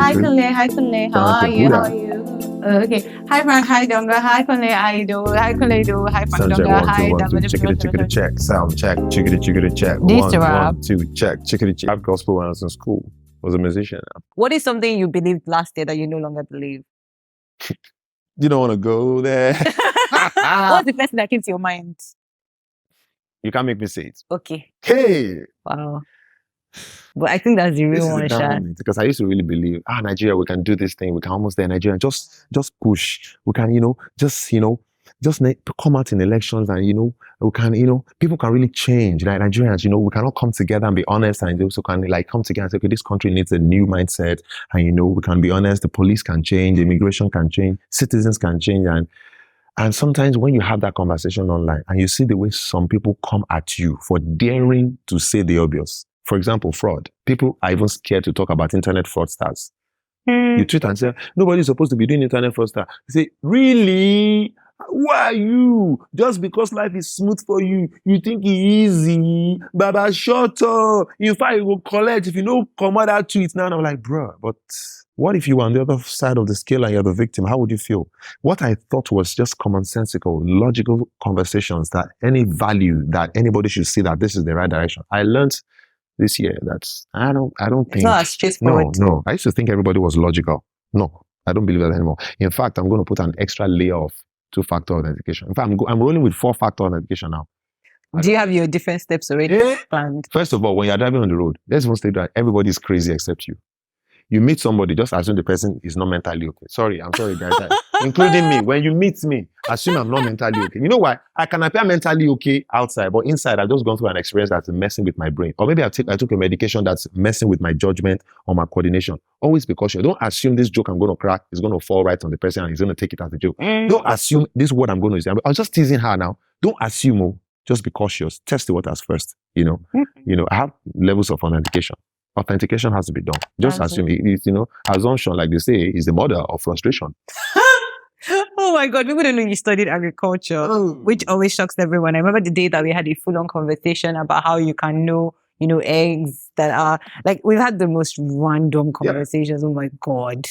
Hi, good. Kunle. Hi, Kunle. How are you? How are you? Okay. Hi, Frank. Hi, Donga. Hi, Kunle Idowu. Hi, Kunle Idowu. Hi, Frank Sound check, Donga. 1 2 Hi, 1 2. Chickity check. Sound check. Chickity check. This 1 rap. 1 2 check. Chickity check. I have gospel when I was in school. I was a musician. What is something you believed last year that you no longer believe? You don't want to go there. What's the first thing that came to your mind? You can't make me say it. Okay. Hey. Wow. But I think that's the This real is one, a down Sha. moment because I used to really believe, Nigeria, we can do this thing. We can almost there. Nigeria, just push. We can, just come out in elections and, we can, people can really change. Like Nigerians, we cannot come together and be honest and also can like come together and say, okay, this country needs a new mindset. And, we can be honest, the police can change, immigration can change, citizens can change. And sometimes when you have that conversation online and you see the way some people come at you for daring to say the obvious. For example, fraud. People are even scared to talk about internet fraudsters. You tweet and say, nobody's supposed to be doing internet fraudster. You say, really? Why are you? Just because life is smooth for you, you think it's easy? Baba, shut up. In fact, you will collect if you know come out that tweet now. And I'm like, bro, but what if you were on the other side of the scale and you're the victim? How would you feel? What I thought was just commonsensical, logical conversations that any value that anybody should see that this is the right direction. I learned this year that I don't think it's not as straightforward. No. I used to think everybody was logical. No, I don't believe that anymore. In fact, I'm going to put an extra layer of 2-factor authentication. In fact, I'm rolling with 4-factor authentication now. Do you have your different steps already planned? First of all, when you're driving on the road, let's even state that everybody's crazy except you. You meet somebody, just assume the person is not mentally okay. I'm sorry, guys. Including me. When you meet me, assume I'm not mentally okay. You know why? I can appear mentally okay outside, but inside, I've just gone through an experience that's messing with my brain. Or maybe I took a medication that's messing with my judgment or my coordination. Always be cautious. Don't assume this joke I'm going to crack is going to fall right on the person and he's going to take it as a joke. Don't assume this word I'm going to say. I was just teasing her now. Don't assume. Just be cautious. Test the waters first. I have levels of authentication. Authentication has to be done. Just assume it's, assumption, like they say, is the mother of frustration. Oh my God, people don't know you studied agriculture, which always shocks everyone. I remember the day that we had a full-on conversation about how you can know, eggs that are, like, we've had the most random conversations. Oh my God.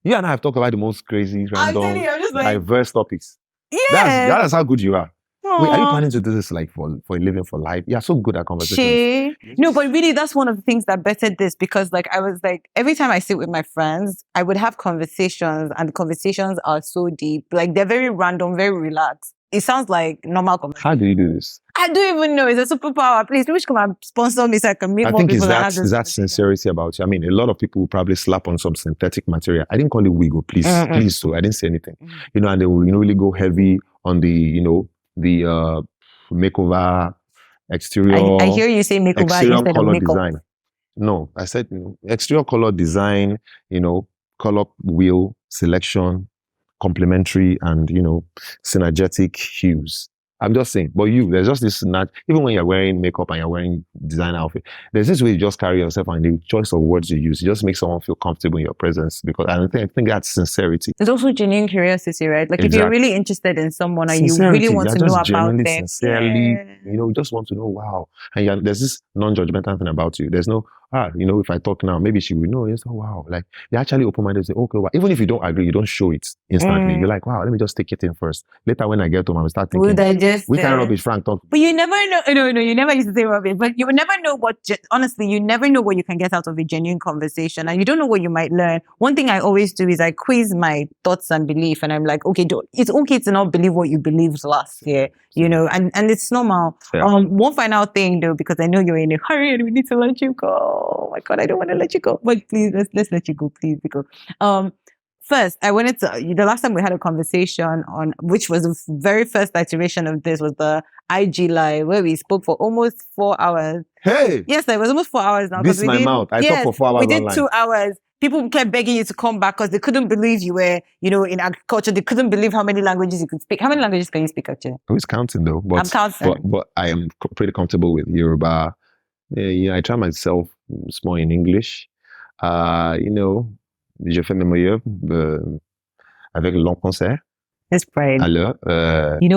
You and I have talked about the most crazy, random, diverse topics. Yeah. That's how good you are. Wait, are you planning to do this like for a living, for life? You're so good at conversations. No, but really, that's one of the things that bettered this because, I was like, every time I sit with my friends, I would have conversations, and the conversations are so deep. Like, they're very random, very relaxed. It sounds like normal conversation. How do you do this? I don't even know. It's a superpower. Please, people should come and sponsor me so I can meet more people. I think it's that sincerity about you. I mean, a lot of people will probably slap on some synthetic material. I didn't call it wiggle, please. Please, so I didn't say anything. And they will really go heavy on the, the makeover exterior. I hear you say makeover exterior instead color of makeup. design. No, I said exterior color design, color wheel selection, complementary and synergetic hues. I'm just saying, but there's just this even when you're wearing makeup and you're wearing designer outfit, there's this way you just carry yourself and the choice of words you use. It just makes someone feel comfortable in your presence because I think that's sincerity. There's also genuine curiosity, right? Like if you're really interested in someone and you really want to know about them. Sincerely, you just want to know, wow. And there's this non-judgmental thing about you. There's no, if I talk now, maybe she will know. It's wow. Like they actually open-minded say, okay, well, even if you don't agree, you don't show it instantly. You're like, wow, let me just take it in first. Later when I get home, I will start thinking, we can rubbish Frank talk. But you never know. No, you never used to say rubbish. But you would never know honestly, you never know what you can get out of a genuine conversation. And you don't know what you might learn. One thing I always do is I quiz my thoughts and belief. And I'm like, okay, it's okay to not believe what you believed last year, and it's normal. Yeah. One final thing though, because I know you're in a hurry and we need to let you go. Oh my God, I don't want to let you go. But please, let's let you go, please. Because first, I wanted to, the last time we had a conversation on, which was the very first iteration of this, was the IG Live, where we spoke for almost 4 hours. Hey! Yes, it was almost 4 hours now. This is my mouth. I talked for 4 hours we did online. 2 hours. People kept begging you to come back because they couldn't believe you were, in agriculture. They couldn't believe how many languages you could speak. How many languages can you speak, actually? Who's counting, though? I'm counting. But I am pretty comfortable with Yoruba. I try myself small in English. Je fais mes meilleurs avec le long concert. That's pride. Alors,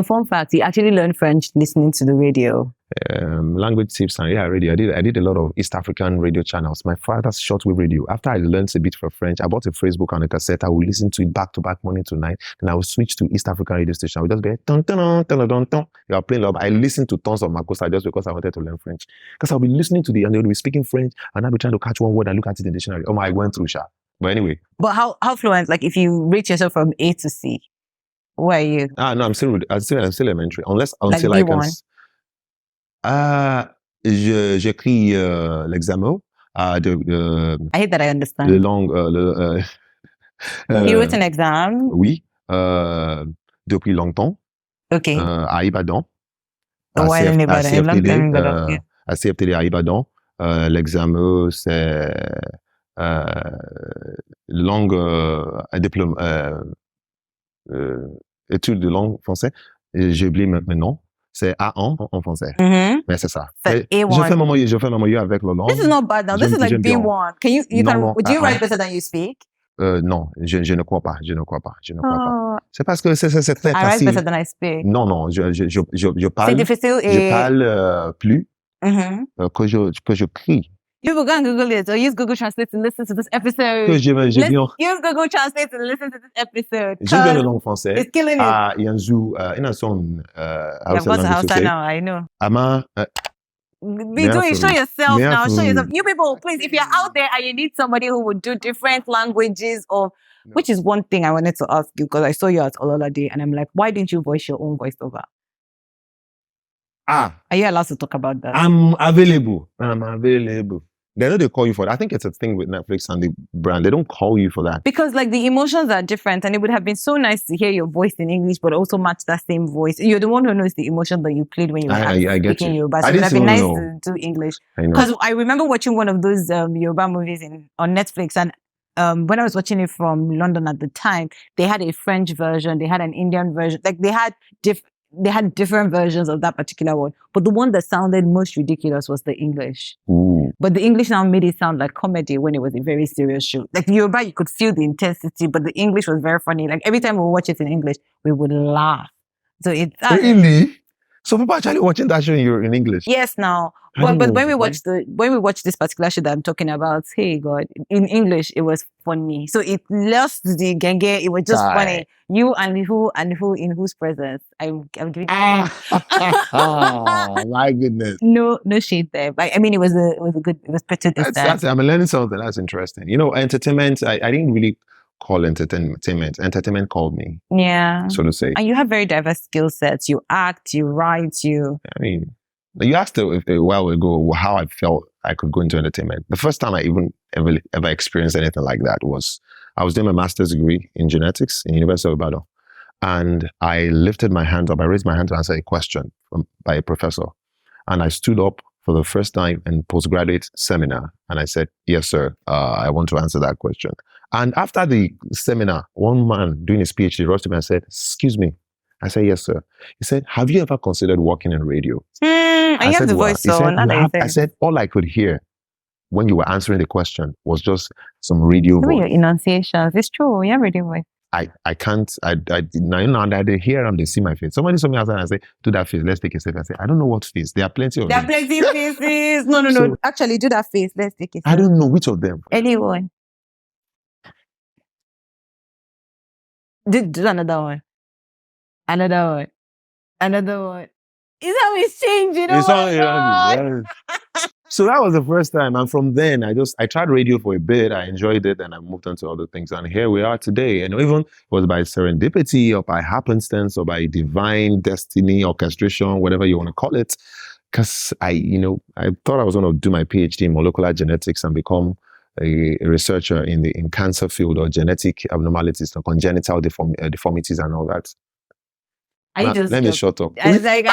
fun fact, you actually learned French listening to the radio. Language tips and radio. I did a lot of East African radio channels. My father's shortwave radio. After I learned a bit for French, I bought a phrase book and a cassette. I would listen to it back to back, morning to night. Then I would switch to East African radio station. I would just be dun, dun, dun, dun, dun, dun. You are playing love. I listened to tons of Makosa just because I wanted to learn French. Because I'll be listening to and they would be speaking French, and I'll be trying to catch one word and look at it in the dictionary. Oh my, I went through Sha. But anyway. But how fluent? Like if you rate yourself from A to C, where are you? No, I'm still elementary. Until like I can. B1. J'écris l'examen I hate that I understand. le langue. You wrote an exam? Oui, depuis longtemps. Okay. À Ibadan. À CFTD à Ibadan. L'examen, c'est langue, diplôme, études de langue française. J'ai oublié maintenant. C'est A1 en français. Mm-hmm. Mais c'est ça. A1. Je fais mon moyen avec le langue. This is not bad now. This is like B1. Do you write better than you speak? Non, je ne crois pas. Je ne crois pas. C'est parce que c'est très facile. I write better than I speak. Non, je parle. C'est difficile Je parle plus que je crie. You will go and Google it or use Google Translate to listen to this episode. Use Google Translate to listen to this episode. J'aime bien le langue français. It's killing it. Il y a un son. Hausa now, I know. Ama. Show yourself now. Show yourself. You people, please, if you're out there and you need somebody who would do different languages which is one thing I wanted to ask you because I saw you at Ololade and I'm like, why didn't you voice your own voiceover? Are you allowed to talk about that? I'm available. They know they call you for that. I think it's a thing with Netflix and the brand. They don't call you for that. Because like the emotions are different and it would have been so nice to hear your voice in English but also match that same voice. You're the one who knows the emotion that you played when you were speaking Yoruba. So it would have been nice to do English. Because I remember watching one of those Yoruba movies on Netflix and when I was watching it from London at the time, they had a French version, they had an Indian version. Like they had different versions of that particular one. But the one that sounded most ridiculous was the English. Ooh. But the English now made it sound like comedy when it was a very serious show. Like the Yoruba, you could feel the intensity, but the English was very funny. Like every time we watch it in English, we would laugh. So it's... Really? So people are actually watching that show in English? Yes, now. But when we watch this particular show that I'm talking about, hey God, in English it was funny. So it lost the genge. It was just funny. You and who in whose presence? I'm giving. Oh my goodness. No shade there. But I mean, it was better this time. I'm learning something. That's interesting. You know, entertainment. I didn't really call entertainment. Entertainment called me. Yeah. So to say. And you have very diverse skill sets. You act. You write. I mean. You asked a while ago how I felt I could go into entertainment. The first time I even ever experienced anything like that was I was doing my master's degree in genetics in University of Ibadan. And I lifted my hand up. I raised my hand to answer a question by a professor. And I stood up for the first time in postgraduate seminar. And I said, yes, sir, I want to answer that question. And after the seminar, one man doing his PhD rose to me and said, excuse me. I said, yes, sir. He said, have you ever considered working in radio? I have the voice, so I said, all I could hear when you were answering the question was just some radio voice. Your enunciations. It's true. You have radio voice. I can't, now they hear them, they see my face. Somebody saw me outside and I say, do that face, let's take a selfie. I say, I don't know what face. There are plenty of them. There are plenty of faces. No. So, actually, do that face. Let's take it. I don't know which of them. Anyone. Do another one. Another one. Is how it's changing? So that was the first time. And from then, I tried radio for a bit. I enjoyed it and I moved on to other things. And here we are today. And even it was by serendipity or by happenstance or by divine destiny, orchestration, whatever you want to call it. Because I thought I was going to do my PhD in molecular genetics and become a researcher in cancer field or genetic abnormalities, congenital deformities and all that. Let me shut up. I was like,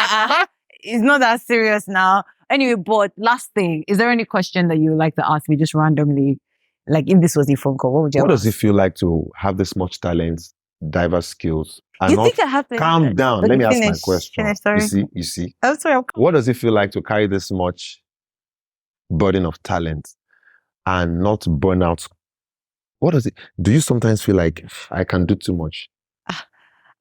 it's not that serious now. Anyway, but last thing, is there any question that you would like to ask me just randomly? Like if this was a phone call, what would you ask? What does it feel like to have this much talent, diverse skills? And you think I have to... Calm down. Let me ask my question. Sorry. You see? I'm sorry. What does it feel like to carry this much burden of talent and not burn out? What does it... Do you sometimes feel like I can do too much?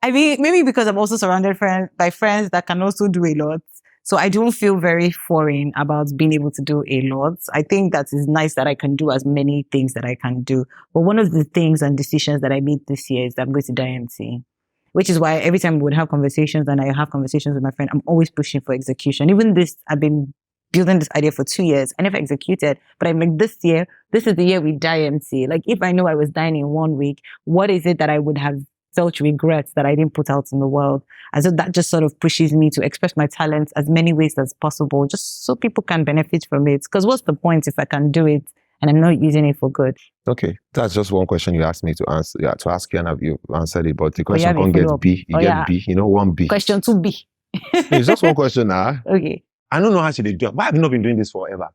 I mean, maybe because I'm also surrounded by friends that can also do a lot. So I don't feel very foreign about being able to do a lot. I think that is nice that I can do as many things that I can do. But one of the things and decisions that I made this year is that I'm going to do IMT, which is why every time we would have conversations and I have conversations with my friend, I'm always pushing for execution. Even this, I've been building this idea for 2 years. I never executed, but I'm like, this year, this is the year we die IMT. Like, if I know I was dying in 1 week, what is it that I would have felt regrets that I didn't put out in the world? And so that just sort of pushes me to express my talents as many ways as possible, just so people can benefit from it. Because what's the point if I can do it and I'm not using it for good? Okay, that's just one question you asked me to answer. Yeah, to ask you, and you answered it. But the question have a can't get follow-up. B. You get B. You know, 1B. Question 2B. It's just one question now. Okay. I don't know how to do it. Why have you not been doing this forever?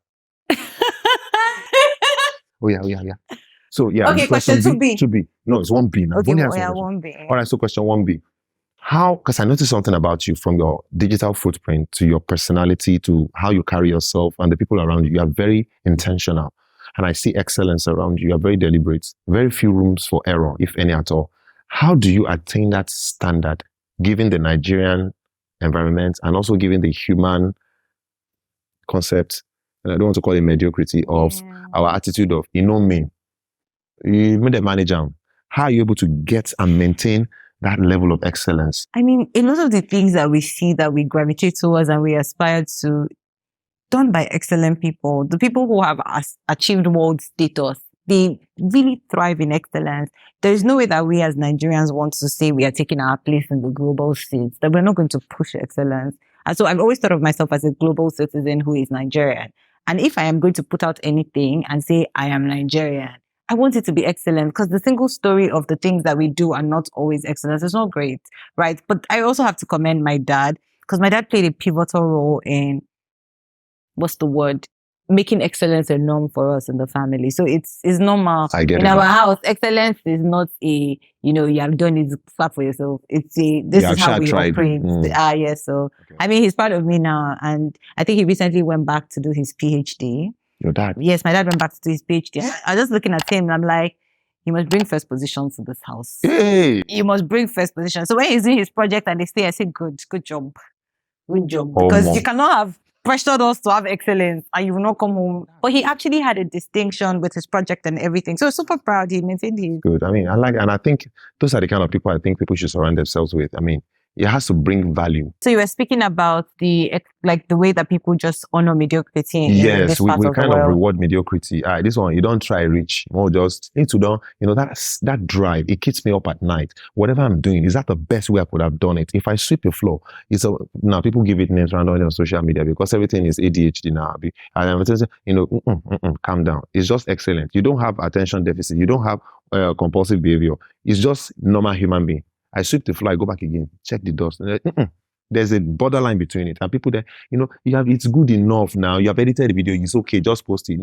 Oh yeah. So yeah. Okay, question 2B. 2B. No, it's 1B now. Okay, Only well, answer yeah, question. 1B. All right, so question 1B. How, because I noticed something about you from your digital footprint to your personality to how you carry yourself and the people around you. You are very intentional. And I see excellence around you. You are very deliberate. Very few rooms for error, if any at all. How do you attain that standard, given the Nigerian environment and also given the human concept, and I don't want to call it mediocrity, of our attitude of, you know me, you made a manager. How are you able to get and maintain that level of excellence? I mean, a lot of the things that we see that we gravitate towards and we aspire to, done by excellent people, the people who have achieved world status, they really thrive in excellence. There is no way that we as Nigerians want to say we are taking our place in the global stage, that we're not going to push excellence. And so I've always thought of myself as a global citizen who is Nigerian. And if I am going to put out anything and say I am Nigerian, I want it to be excellent, because the single story of the things that we do are not always excellent. It's not great, right? But I also have to commend my dad, because my dad played a pivotal role in, what's the word? Making excellence a norm for us in the family. So it's normal. I get in it. our house, excellence is not a, you have done it, clap for yourself. It's a, this Yeah, is how we tried. operate. Yes. So, Okay. I mean, he's part of me now. And I think he recently went back to do his PhD. Your dad? Yes, my dad went back to do his PhD. I was just looking at him and I'm like, you must bring first position to this house. Hey! You must bring first position. So when he's doing his project and they say, I say, good job. Good job. Because you cannot have pressured us to have excellence and you will not come home. But he actually had a distinction with his project and everything. So super proud. He maintained his. Good. I mean, and I think those are the kind of people I think people should surround themselves with. I mean, it has to bring value. So you were speaking about the way that people just honor mediocrity. Yes, we kind of reward mediocrity. This one, you don't try rich. More just need to do, that drive. It keeps me up at night. Whatever I'm doing, is that the best way I could have done it? If I sweep the floor, now people give it names randomly on social media because everything is ADHD now. Calm down. It's just excellent. You don't have attention deficit. You don't have compulsive behavior. It's just normal human being. I sweep the floor, I go back again, check the dust. There's a borderline between it. And people there, it's good enough now. You have edited the video, it's okay, just post it.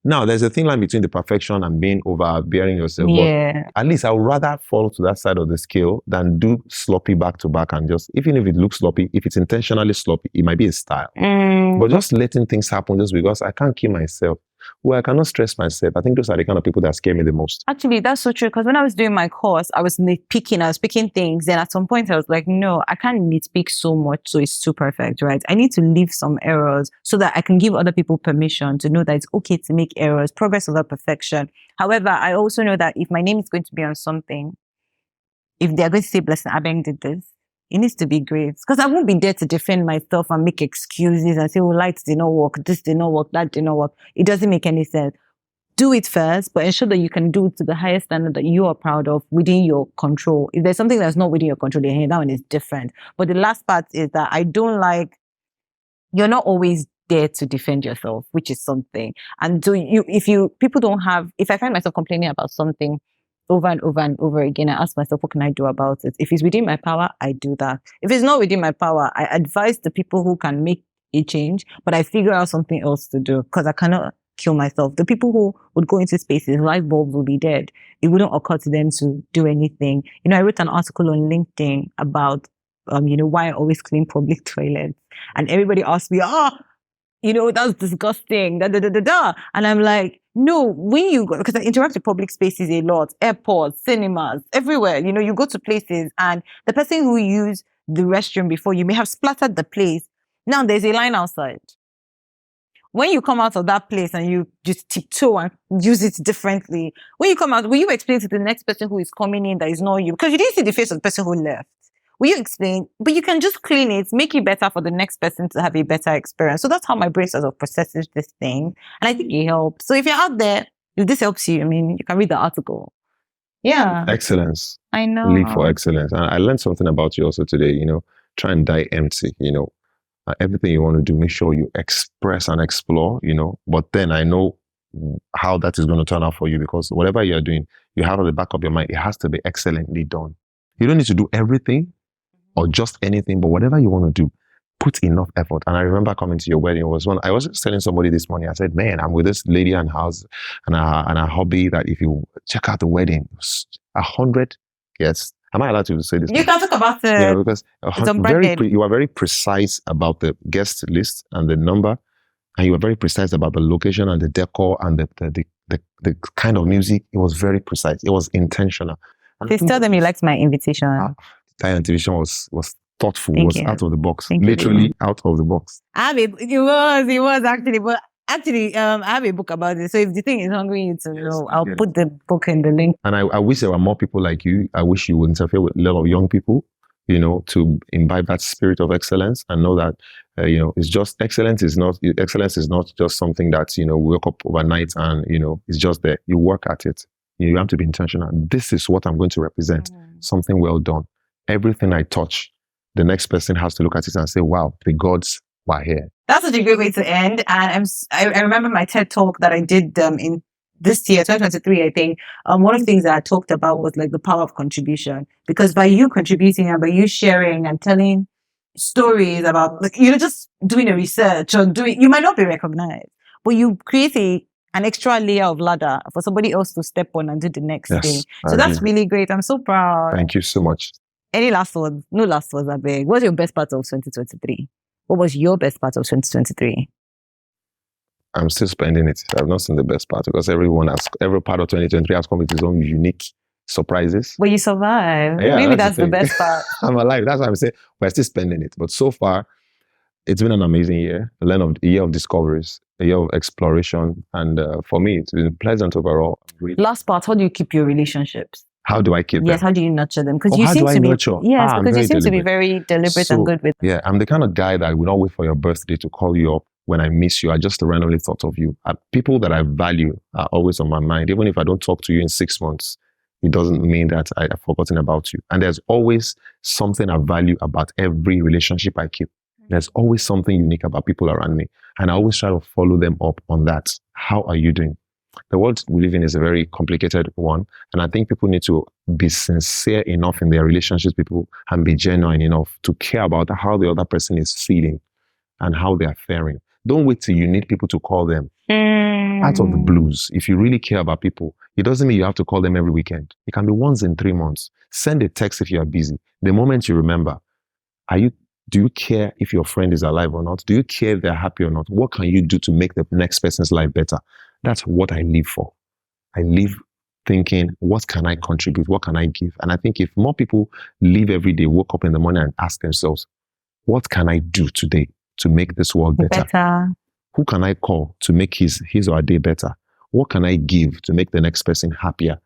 Now there's a thin line between the perfection and being overbearing yourself. Yeah. But at least I would rather fall to that side of the scale than do sloppy back to back and just, even if it looks sloppy, if it's intentionally sloppy, it might be a style. But just letting things happen just because I can't kill myself. Well, I cannot stress myself. I think those are the kind of people that scare me the most. Actually, that's so true. Because when I was doing my course, I was nitpicking, I was picking things. Then at some point, I was like, no, I can't nitpick so much so it's too perfect, right? I need to leave some errors so that I can give other people permission to know that it's okay to make errors, progress without perfection. However, I also know that if my name is going to be on something, if they're going to say, Blessing Abeng did this, it needs to be great. Because I won't be there to defend myself and make excuses and say, oh, lights did not work, this did not work, that did not work. It doesn't make any sense. Do it first, but ensure that you can do it to the highest standard that you are proud of within your control. If there's something that's not within your control, then that one is different. But the last part is that I don't like, you're not always there to defend yourself, which is something. And so if I find myself complaining about something over and over and over again, I ask myself, what can I do about it? If it's within my power, I do that. If it's not within my power, I advise the people who can make a change, but I figure out something else to do because I cannot kill myself. The people who would go into spaces, light bulbs will be dead. It wouldn't occur to them to do anything. I wrote an article on LinkedIn about, why I always clean public toilets. And everybody asked me, that's disgusting, And I'm like, no, when you go, because I interact with public spaces a lot, airports, cinemas, everywhere, you go to places and the person who used the restroom before you may have splattered the place, Now there's a line outside. When you come out of that place and you just tiptoe and use it differently, when you come out, will you explain to the next person who is coming in that is not you? Because you didn't see the face of the person who left. Will you explain? But you can just clean it, make it better for the next person to have a better experience. So that's how my brain sort of processes this thing. And I think it helps. So if you're out there, if this helps you, I mean, you can read the article. Yeah. Excellence. I know. Live for excellence. And I learned something about you also today, try and die empty, everything you want to do, make sure you express and explore, but then I know how that is going to turn out for you, because whatever you're doing, you have at the back of your mind, it has to be excellently done. You don't need to do everything or just anything, but whatever you want to do, put enough effort. And I remember coming to your wedding. I was just telling somebody this morning, I said, man, I'm with this lady and house and a hobby that if you check out the wedding, 100 guests. Am I allowed to say this? You can talk about it. Yeah, because you are very precise about the guest list and the number, and you were very precise about the location and the decor and the kind of music. It was very precise. It was intentional. Please tell them you liked my invitation. That invitation was thoughtful. Thank was you. out of the box. Thank Literally you. out of the box. It was actually, but actually, I have a book about it. So if the thing is hungry you to know, I'll put the book in the link. And I wish there were more people like you. I wish you would interfere with a lot of young people, to imbibe that spirit of excellence and know that, it's just excellence is not just something that, we wake up overnight and, it's just there. You work at it. You have to be intentional. This is what I'm going to represent. Something well done. Everything I touch, the next person has to look at it and say, wow, the gods were here. That's such a great way to end. And I remember my TED talk that I did in this year, 2023, I think. One of the things that I talked about was like the power of contribution. Because by you contributing and by you sharing and telling stories about, just doing a research or you might not be recognized, but you create an extra layer of ladder for somebody else to step on and do the next thing. So that's really great. I'm so proud. Thank you so much. Any last words? No last words, Abeng. What's your best part of 2023? What was your best part of 2023? I'm still spending it. I've not seen the best part because every part of 2023 has come with its own unique surprises. But you survived. Yeah, maybe that's the best part. I'm alive. That's why I'm saying we're still spending it. But so far, it's been an amazing year. A year of discoveries, a year of exploration. And for me, it's been pleasant overall. Last part, how do you keep your relationships? How do I keep them? Yes, how do you nurture them? Because you how seem do I to be nurture? Yes, because you seem to be very deliberate and good with them. Yeah, I'm the kind of guy that will not wait for your birthday to call you up when I miss you. I just randomly thought of you. People that I value are always on my mind. Even if I don't talk to you in 6 months, it doesn't mean that I've forgotten about you. And there's always something I value about every relationship I keep. There's always something unique about people around me. And I always try to follow them up on that. How are you doing? The world we live in is a very complicated one. And I think people need to be sincere enough in their relationships with people and be genuine enough to care about how the other person is feeling and how they are faring. Don't wait till you need people to call them. Out of the blues. If you really care about people, it doesn't mean you have to call them every weekend. It can be once in 3 months. Send a text if you are busy. The moment you remember, do you care if your friend is alive or not? Do you care if they're happy or not? What can you do to make the next person's life better? That's what I live for. I live thinking, what can I contribute? What can I give? And I think if more people live every day, woke up in the morning and ask themselves, what can I do today to make this world better? Who can I call to make his or her day better? What can I give to make the next person happier?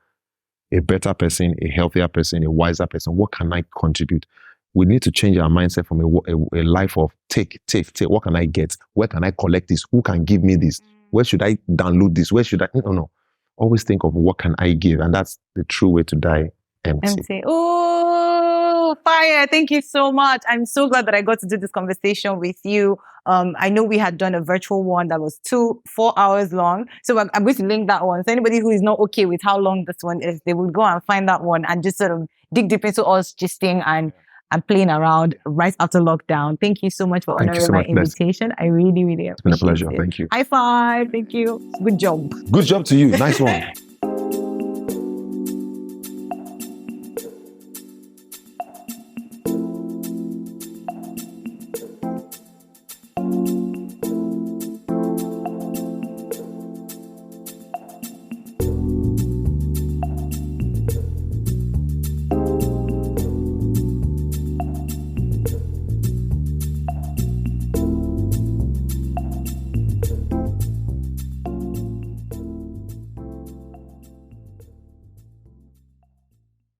A better person, a healthier person, a wiser person. What can I contribute? We need to change our mindset from a life of take. What can I get? Where can I collect this? Who can give me this? Where should I download this? Where should I? No. Always think of what can I give? And that's the true way to die empty. Oh, fire. Thank you so much. I'm so glad that I got to do this conversation with you. I know we had done a virtual one that was 4 hours long. So I'm going to link that one. So anybody who is not okay with how long this one is, they will go and find that one and just sort of dig deep into us gisting and playing around right after lockdown. Thank you so much for honoring my invitation. I really, really appreciate it. It's been a pleasure. Thank you. High five. Thank you. Good job. Good job to you. Nice one.